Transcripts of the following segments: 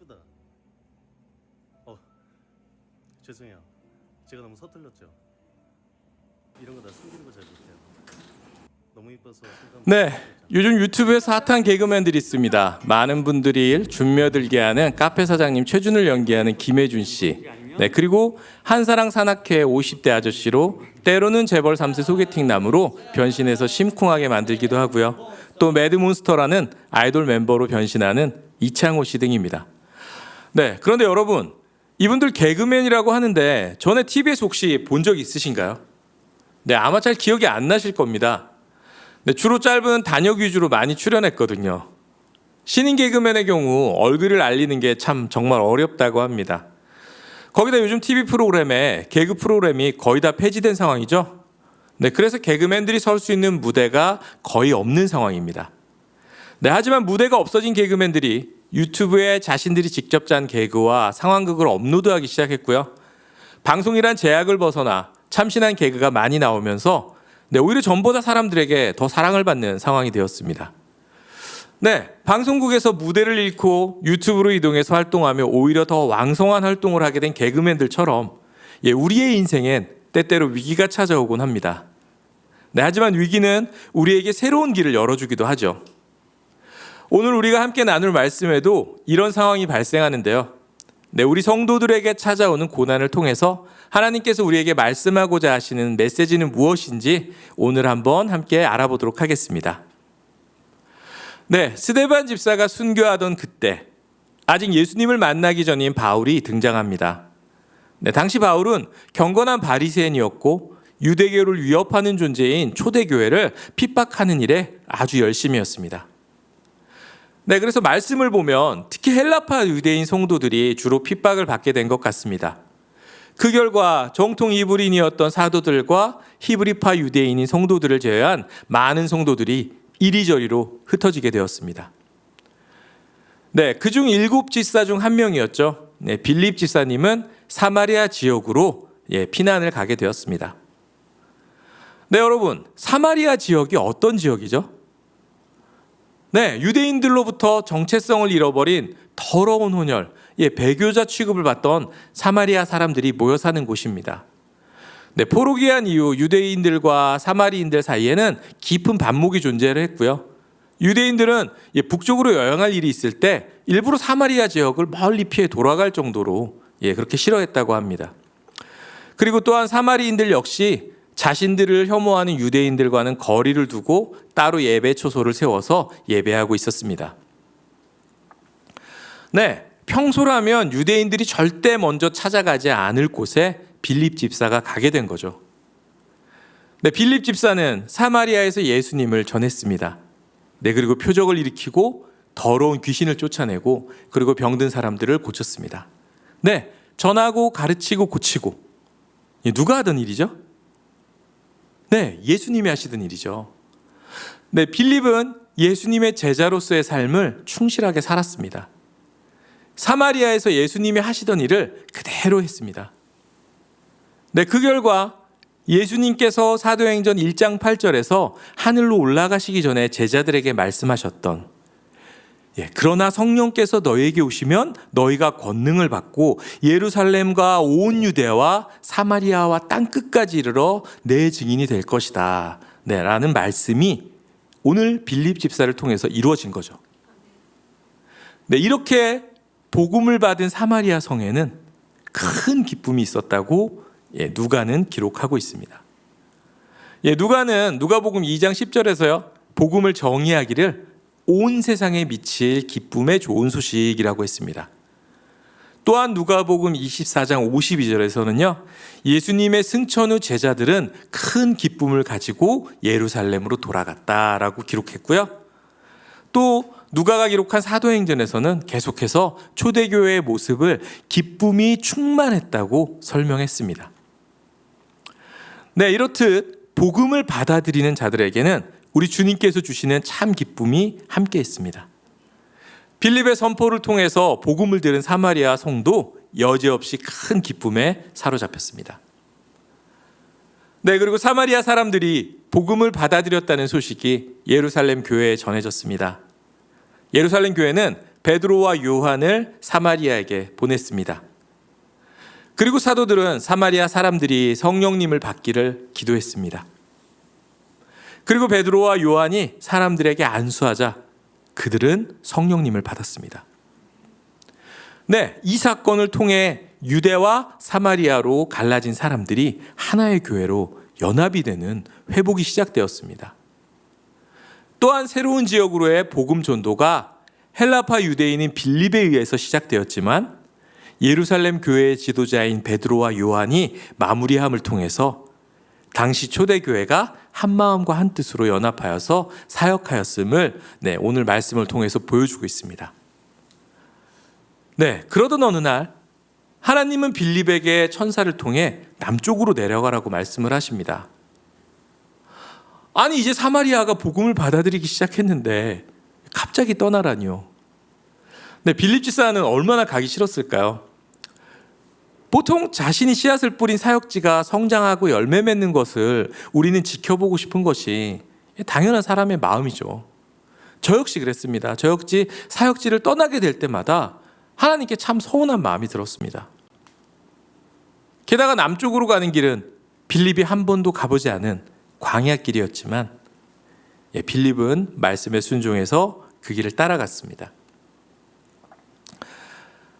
이쁘다. 죄송해요. 제가 너무 서툴렀죠. 이런 거 나 숨기는 거 잘 못해요. 너무 이뻐서 순간. 네, 요즘 유튜브에서 핫한 개그맨들이 있습니다. 많은 분들이 준며들게 하는 카페 사장님 최준을 연기하는 김혜준 씨. 네, 그리고 한사랑 산악회 50대 아저씨로 때로는 재벌 3세 소개팅남으로 변신해서 심쿵하게 만들기도 하고요. 또 매드몬스터라는 아이돌 멤버로 변신하는 이창호 씨 등입니다. 네, 그런데 여러분, 이분들 개그맨이라고 하는데 전에 TV에서 혹시 본 적 있으신가요? 네, 아마 잘 기억이 안 나실 겁니다. 네, 주로 짧은 단역 위주로 많이 출연했거든요. 신인 개그맨의 경우 얼굴을 알리는 게 참 정말 어렵다고 합니다. 거기다 요즘 TV 프로그램에 개그 프로그램이 거의 다 폐지된 상황이죠. 네, 그래서 개그맨들이 설 수 있는 무대가 거의 없는 상황입니다. 네, 하지만 무대가 없어진 개그맨들이 유튜브에 자신들이 직접 짠 개그와 상황극을 업로드하기 시작했고요. 방송이란 제약을 벗어나 참신한 개그가 많이 나오면서 네, 오히려 전보다 사람들에게 더 사랑을 받는 상황이 되었습니다. 네, 방송국에서 무대를 잃고 유튜브로 이동해서 활동하며 오히려 더 왕성한 활동을 하게 된 개그맨들처럼 우리의 인생엔 때때로 위기가 찾아오곤 합니다. 네, 하지만 위기는 우리에게 새로운 길을 열어주기도 하죠. 오늘 우리가 함께 나눌 말씀에도 이런 상황이 발생하는데요. 네, 우리 성도들에게 찾아오는 고난을 통해서 하나님께서 우리에게 말씀하고자 하시는 메시지는 무엇인지 오늘 한번 함께 알아보도록 하겠습니다. 네, 스데반 집사가 순교하던 그때 아직 예수님을 만나기 전인 바울이 등장합니다. 네, 당시 바울은 경건한 바리새인이었고 유대교를 위협하는 존재인 초대교회를 핍박하는 일에 아주 열심이었습니다. 네, 그래서 말씀을 보면 특히 헬라파 유대인 성도들이 주로 핍박을 받게 된 것 같습니다. 그 결과 정통 히브리인이었던 사도들과 히브리파 유대인인 성도들을 제외한 많은 성도들이 이리저리로 흩어지게 되었습니다. 네, 그중 7집사 중 한 명이었죠. 네, 빌립 집사님은 사마리아 지역으로 피난을 가게 되었습니다. 네, 여러분, 사마리아 지역이 어떤 지역이죠? 네, 유대인들로부터 정체성을 잃어버린 더러운 혼혈, 배교자 취급을 받던 사마리아 사람들이 모여 사는 곳입니다. 네, 포로기한 이후 유대인들과 사마리인들 사이에는 깊은 반목이 존재를 했고요. 유대인들은 북쪽으로 여행할 일이 있을 때 일부러 사마리아 지역을 멀리 피해 돌아갈 정도로 그렇게 싫어했다고 합니다. 그리고 또한 사마리인들 역시 자신들을 혐오하는 유대인들과는 거리를 두고 따로 예배 초소를 세워서 예배하고 있었습니다. 네, 평소라면 유대인들이 절대 먼저 찾아가지 않을 곳에 빌립 집사가 가게 된 거죠. 네, 빌립 집사는 사마리아에서 예수님을 전했습니다. 네, 그리고 표적을 일으키고 더러운 귀신을 쫓아내고 그리고 병든 사람들을 고쳤습니다. 네, 전하고 가르치고 고치고 누가 하던 일이죠? 네, 예수님이 하시던 일이죠. 네, 빌립은 예수님의 제자로서의 삶을 충실하게 살았습니다. 사마리아에서 예수님이 하시던 일을 그대로 했습니다. 네, 그 결과 예수님께서 사도행전 1장 8절에서 하늘로 올라가시기 전에 제자들에게 말씀하셨던 그러나 성령께서 너희에게 오시면 너희가 권능을 받고 예루살렘과 온 유대와 사마리아와 땅끝까지 이르러 내 증인이 될 것이다. 네, 라는 말씀이 오늘 빌립 집사를 통해서 이루어진 거죠. 네, 이렇게 복음을 받은 사마리아 성에는 큰 기쁨이 있었다고 누가는 기록하고 있습니다. 누가는 누가복음 2장 10절에서요. 복음을 정의하기를 온 세상에 미칠 기쁨의 좋은 소식이라고 했습니다. 또한 누가복음 24장 52절에서는요. 예수님의 승천 후 제자들은 큰 기쁨을 가지고 예루살렘으로 돌아갔다라고 기록했고요. 또 누가가 기록한 사도행전에서는 계속해서 초대교회의 모습을 기쁨이 충만했다고 설명했습니다. 네, 이렇듯 복음을 받아들이는 자들에게는 우리 주님께서 주시는 참 기쁨이 함께 있습니다. 빌립의 선포를 통해서 복음을 들은 사마리아 성도 여지없이 큰 기쁨에 사로잡혔습니다. 네, 그리고 사마리아 사람들이 복음을 받아들였다는 소식이 예루살렘 교회에 전해졌습니다. 예루살렘 교회는 베드로와 요한을 사마리아에게 보냈습니다. 그리고 사도들은 사마리아 사람들이 성령님을 받기를 기도했습니다. 그리고 베드로와 요한이 사람들에게 안수하자 그들은 성령님을 받았습니다. 네, 이 사건을 통해 유대와 사마리아로 갈라진 사람들이 하나의 교회로 연합이 되는 회복이 시작되었습니다. 또한 새로운 지역으로의 복음 전도가 헬라파 유대인인 빌립에 의해서 시작되었지만 예루살렘 교회의 지도자인 베드로와 요한이 마무리함을 통해서 당시 초대교회가 한마음과 한뜻으로 연합하여서 사역하였음을 오늘 말씀을 통해서 보여주고 있습니다. 그러던 어느 날 하나님은 빌립에게 천사를 통해 남쪽으로 내려가라고 말씀을 하십니다. 아니 이제 사마리아가 복음을 받아들이기 시작했는데 갑자기 떠나라니요. 빌립 지사는 얼마나 가기 싫었을까요? 보통 자신이 씨앗을 뿌린 사역지가 성장하고 열매 맺는 것을 우리는 지켜보고 싶은 것이 당연한 사람의 마음이죠. 저 역시 그랬습니다. 저 역시 사역지를 떠나게 될 때마다 하나님께 참 서운한 마음이 들었습니다. 게다가 남쪽으로 가는 길은 빌립이 한 번도 가보지 않은 광야길이었지만 빌립은 말씀에 순종해서 그 길을 따라갔습니다.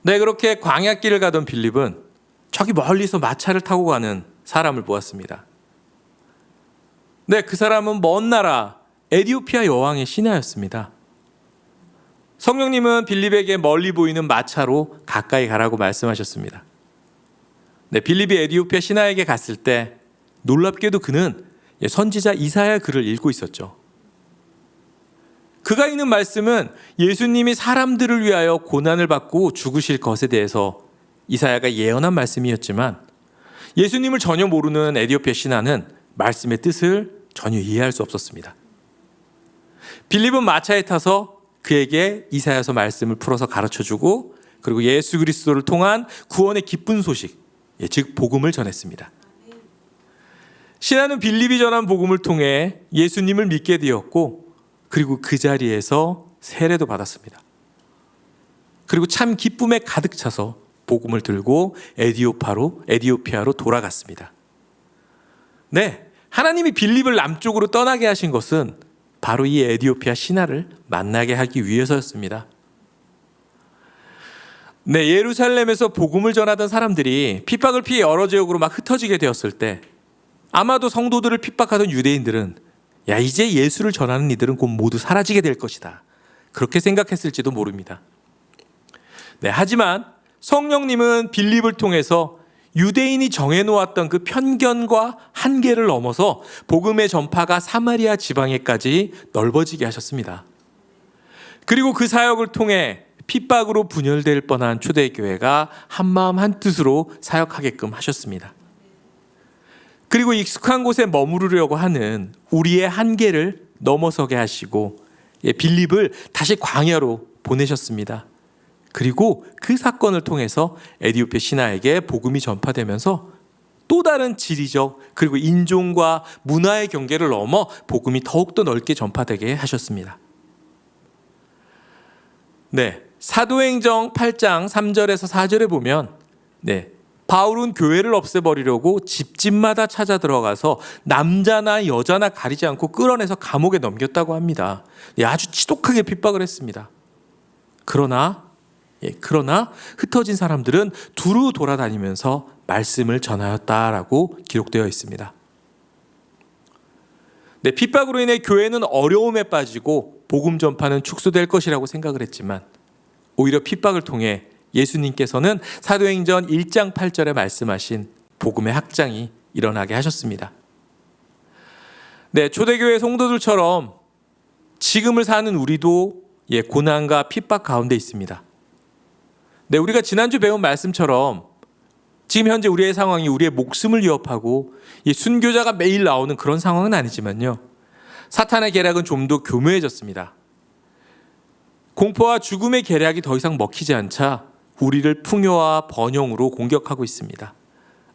그렇게 광야길을 가던 빌립은 저기 멀리서 마차를 타고 가는 사람을 보았습니다. 그 사람은 먼 나라 에티오피아 여왕의 신하였습니다. 성령님은 빌립에게 멀리 보이는 마차로 가까이 가라고 말씀하셨습니다. 빌립이 에티오피아 신하에게 갔을 때 놀랍게도 그는 선지자 이사야 글을 읽고 있었죠. 그가 읽는 말씀은 예수님이 사람들을 위하여 고난을 받고 죽으실 것에 대해서 이사야가 예언한 말씀이었지만 예수님을 전혀 모르는 에티오피아 신하는 말씀의 뜻을 전혀 이해할 수 없었습니다. 빌립은 마차에 타서 그에게 이사야서 말씀을 풀어서 가르쳐주고 그리고 예수 그리스도를 통한 구원의 기쁜 소식, 즉 복음을 전했습니다. 신하는 빌립이 전한 복음을 통해 예수님을 믿게 되었고 그리고 그 자리에서 세례도 받았습니다. 그리고 참 기쁨에 가득 차서 복음을 들고 에티오피아로 돌아갔습니다. 하나님이 빌립을 남쪽으로 떠나게 하신 것은 바로 이 에티오피아 신하를 만나게 하기 위해서였습니다. 예루살렘에서 복음을 전하던 사람들이 핍박을 피해 여러 지역으로 막 흩어지게 되었을 때 아마도 성도들을 핍박하던 유대인들은 이제 예수를 전하는 이들은 곧 모두 사라지게 될 것이다. 그렇게 생각했을지도 모릅니다. 하지만 성령님은 빌립을 통해서 유대인이 정해놓았던 그 편견과 한계를 넘어서 복음의 전파가 사마리아 지방에까지 넓어지게 하셨습니다. 그리고 그 사역을 통해 핍박으로 분열될 뻔한 초대교회가 한마음 한뜻으로 사역하게끔 하셨습니다. 그리고 익숙한 곳에 머무르려고 하는 우리의 한계를 넘어서게 하시고 빌립을 다시 광야로 보내셨습니다. 그리고 그 사건을 통해서 에티오피아 신하에게 복음이 전파되면서 또 다른 지리적 그리고 인종과 문화의 경계를 넘어 복음이 더욱더 넓게 전파되게 하셨습니다. 사도행정 8장 3절에서 4절에 보면 바울은 교회를 없애버리려고 집집마다 찾아 들어가서 남자나 여자나 가리지 않고 끌어내서 감옥에 넘겼다고 합니다. 아주 지독하게 핍박을 했습니다. 그러나 흩어진 사람들은 두루 돌아다니면서 말씀을 전하였다라고 기록되어 있습니다. 핍박으로 인해 교회는 어려움에 빠지고 복음 전파는 축소될 것이라고 생각을 했지만 오히려 핍박을 통해 예수님께서는 사도행전 1장 8절에 말씀하신 복음의 확장이 일어나게 하셨습니다. 초대교회 성도들처럼 지금을 사는 우리도 고난과 핍박 가운데 있습니다. 우리가 지난주 배운 말씀처럼 지금 현재 우리의 상황이 우리의 목숨을 위협하고 순교자가 매일 나오는 그런 상황은 아니지만요. 사탄의 계략은 좀 더 교묘해졌습니다. 공포와 죽음의 계략이 더 이상 먹히지 않자 우리를 풍요와 번영으로 공격하고 있습니다.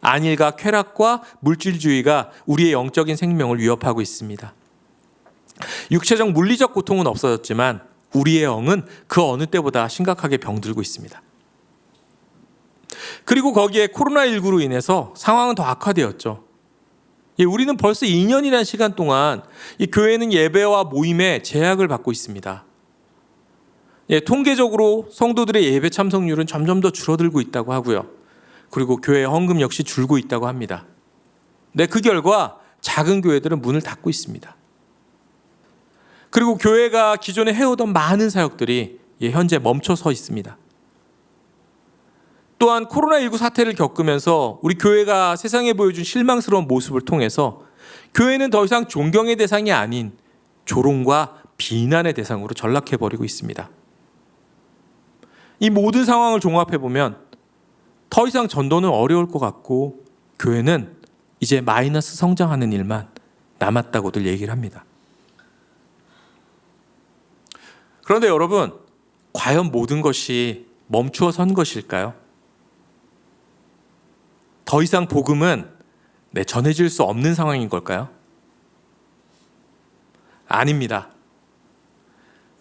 안일과 쾌락과 물질주의가 우리의 영적인 생명을 위협하고 있습니다. 육체적 물리적 고통은 없어졌지만 우리의 영은 그 어느 때보다 심각하게 병들고 있습니다. 그리고 거기에 코로나19로 인해서 상황은 더 악화되었죠. 우리는 벌써 2년이라는 시간 동안 이 교회는 예배와 모임에 제약을 받고 있습니다. 통계적으로 성도들의 예배 참석률은 점점 더 줄어들고 있다고 하고요. 그리고 교회 헌금 역시 줄고 있다고 합니다. 그 결과 작은 교회들은 문을 닫고 있습니다. 그리고 교회가 기존에 해오던 많은 사역들이 현재 멈춰서 있습니다. 또한 코로나19 사태를 겪으면서 우리 교회가 세상에 보여준 실망스러운 모습을 통해서 교회는 더 이상 존경의 대상이 아닌 조롱과 비난의 대상으로 전락해버리고 있습니다. 이 모든 상황을 종합해보면 더 이상 전도는 어려울 것 같고 교회는 이제 마이너스 성장하는 일만 남았다고들 얘기를 합니다. 그런데 여러분, 과연 모든 것이 멈추어 선 것일까요? 더 이상 복음은 전해질 수 없는 상황인 걸까요? 아닙니다.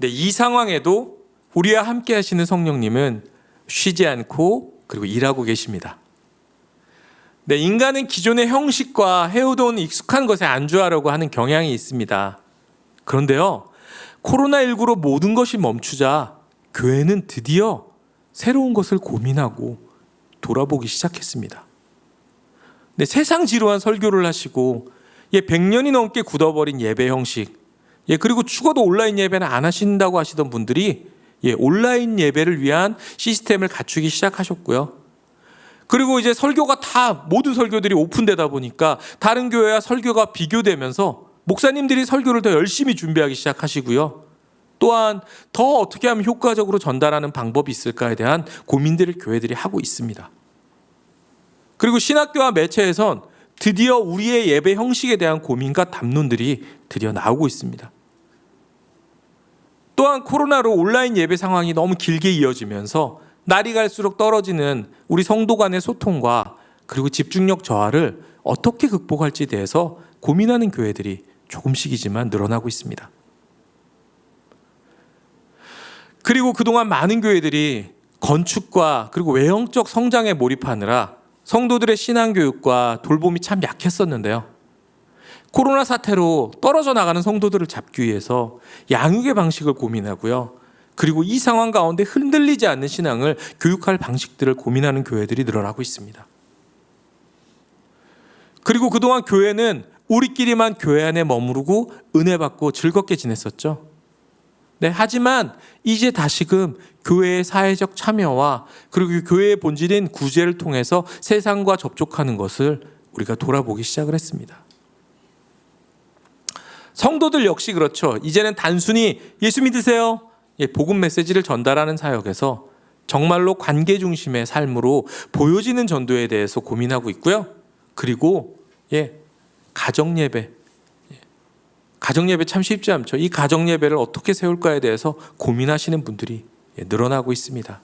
이 상황에도 우리와 함께 하시는 성령님은 쉬지 않고 그리고 일하고 계십니다. 인간은 기존의 형식과 해오던 익숙한 것에 안주하려고 하는 경향이 있습니다. 그런데요, 코로나19로 모든 것이 멈추자 교회는 드디어 새로운 것을 고민하고 돌아보기 시작했습니다. 세상 지루한 설교를 하시고 100년이 넘게 굳어버린 예배 형식, 그리고 죽어도 온라인 예배는 안 하신다고 하시던 분들이 온라인 예배를 위한 시스템을 갖추기 시작하셨고요. 그리고 이제 설교가 모든 설교들이 오픈되다 보니까 다른 교회와 설교가 비교되면서 목사님들이 설교를 더 열심히 준비하기 시작하시고요. 또한 더 어떻게 하면 효과적으로 전달하는 방법이 있을까에 대한 고민들을 교회들이 하고 있습니다. 그리고 신학교와 매체에선 드디어 우리의 예배 형식에 대한 고민과 담론들이 드디어 나오고 있습니다. 또한 코로나로 온라인 예배 상황이 너무 길게 이어지면서 날이 갈수록 떨어지는 우리 성도 간의 소통과 그리고 집중력 저하를 어떻게 극복할지에 대해서 고민하는 교회들이 조금씩이지만 늘어나고 있습니다. 그리고 그동안 많은 교회들이 건축과 그리고 외형적 성장에 몰입하느라 성도들의 신앙교육과 돌봄이 참 약했었는데요. 코로나 사태로 떨어져 나가는 성도들을 잡기 위해서 양육의 방식을 고민하고요. 그리고 이 상황 가운데 흔들리지 않는 신앙을 교육할 방식들을 고민하는 교회들이 늘어나고 있습니다. 그리고 그동안 교회는 우리끼리만 교회 안에 머무르고 은혜 받고 즐겁게 지냈었죠. 하지만 이제 다시금 교회의 사회적 참여와 그리고 교회의 본질인 구제를 통해서 세상과 접촉하는 것을 우리가 돌아보기 시작을 했습니다. 성도들 역시 그렇죠. 이제는 단순히 예수 믿으세요, 복음 메시지를 전달하는 사역에서 정말로 관계 중심의 삶으로 보여지는 전도에 대해서 고민하고 있고요. 그리고 가정예배 참 쉽지 않죠. 이 가정예배를 어떻게 세울까에 대해서 고민하시는 분들이 늘어나고 있습니다.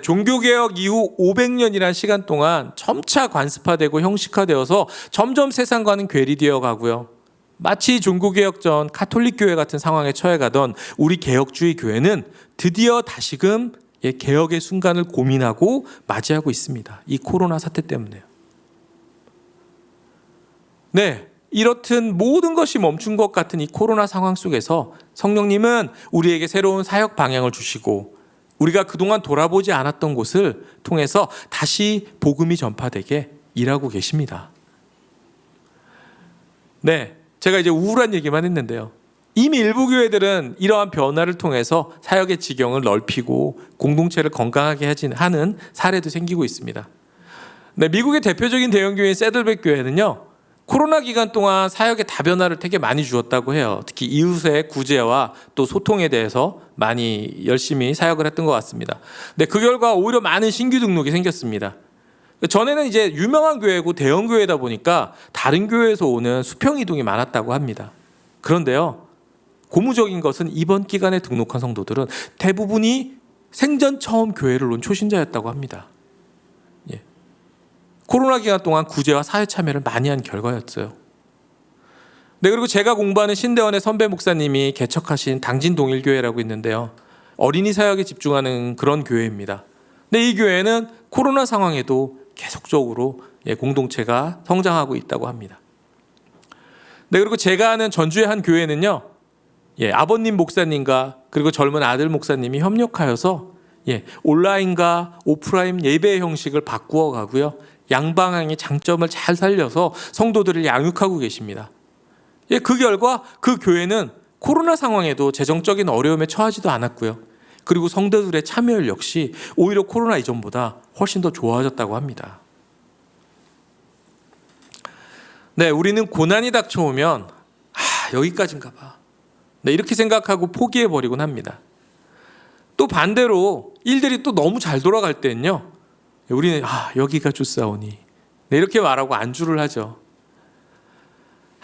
종교개혁 이후 500년이라는 시간 동안 점차 관습화되고 형식화되어서 점점 세상과는 괴리되어 가고요. 마치 종교개혁 전 가톨릭 교회 같은 상황에 처해가던 우리 개혁주의 교회는 드디어 다시금 개혁의 순간을 고민하고 맞이하고 있습니다. 이 코로나 사태 때문에요. 이렇듯 모든 것이 멈춘 것 같은 이 코로나 상황 속에서 성령님은 우리에게 새로운 사역 방향을 주시고 우리가 그동안 돌아보지 않았던 곳을 통해서 다시 복음이 전파되게 일하고 계십니다. 제가 이제 우울한 얘기만 했는데요. 이미 일부 교회들은 이러한 변화를 통해서 사역의 지경을 넓히고 공동체를 건강하게 하는 사례도 생기고 있습니다. 미국의 대표적인 대형교회인 새들백 교회는요, 코로나 기간 동안 사역의 다변화를 되게 많이 주었다고 해요. 특히 이웃의 구제와 또 소통에 대해서 많이 열심히 사역을 했던 것 같습니다. 그 결과 오히려 많은 신규 등록이 생겼습니다. 전에는 이제 유명한 교회고 대형 교회다 보니까 다른 교회에서 오는 수평 이동이 많았다고 합니다. 그런데요, 고무적인 것은 이번 기간에 등록한 성도들은 대부분이 생전 처음 교회를 온 초신자였다고 합니다. 코로나 기간 동안 구제와 사회 참여를 많이 한 결과였어요. 네, 그리고 제가 공부하는 신대원의 선배 목사님이 개척하신 당진동일교회라고 있는데요. 어린이 사역에 집중하는 그런 교회입니다. 근데 이 교회는 코로나 상황에도 계속적으로 공동체가 성장하고 있다고 합니다. 네, 그리고 제가 아는 전주의 한 교회는요, 아버님 목사님과 그리고 젊은 아들 목사님이 협력하여서 온라인과 오프라인 예배 형식을 바꾸어 가고요, 양방향의 장점을 잘 살려서 성도들을 양육하고 계십니다. 그 결과 그 교회는 코로나 상황에도 재정적인 어려움에 처하지도 않았고요. 그리고 성도들의 참여율 역시 오히려 코로나 이전보다 훨씬 더 좋아졌다고 합니다. 네, 우리는 고난이 닥쳐오면 여기까지인가 봐. 네, 이렇게 생각하고 포기해버리곤 합니다. 또 반대로 일들이 또 너무 잘 돌아갈 때는요, 우리는 여기가 좋사오니, 네, 이렇게 말하고 안주를 하죠.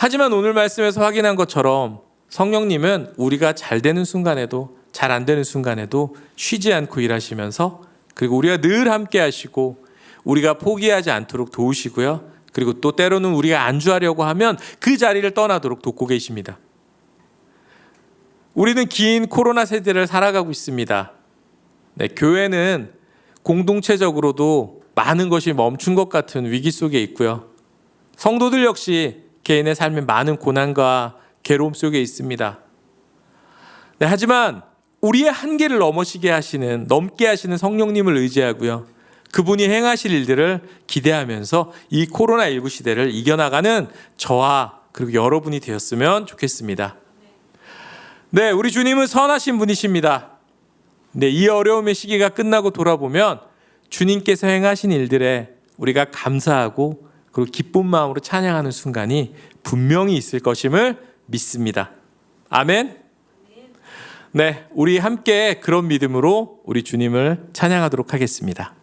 하지만 오늘 말씀에서 확인한 것처럼 성령님은 우리가 잘 되는 순간에도 잘 안 되는 순간에도 쉬지 않고 일하시면서, 그리고 우리가 늘 함께 하시고 우리가 포기하지 않도록 도우시고요, 그리고 또 때로는 우리가 안주하려고 하면 그 자리를 떠나도록 돕고 계십니다. 우리는 긴 코로나 세대를 살아가고 있습니다. 네, 교회는 공동체적으로도 많은 것이 멈춘 것 같은 위기 속에 있고요. 성도들 역시 개인의 삶에 많은 고난과 괴로움 속에 있습니다. 네, 하지만 우리의 한계를 넘게 하시는 성령님을 의지하고요, 그분이 행하실 일들을 기대하면서 이 코로나19 시대를 이겨나가는 저와 그리고 여러분이 되었으면 좋겠습니다. 네, 우리 주님은 선하신 분이십니다. 네, 이 어려움의 시기가 끝나고 돌아보면 주님께서 행하신 일들에 우리가 감사하고 그리고 기쁜 마음으로 찬양하는 순간이 분명히 있을 것임을 믿습니다. 아멘. 네, 우리 함께 그런 믿음으로 우리 주님을 찬양하도록 하겠습니다.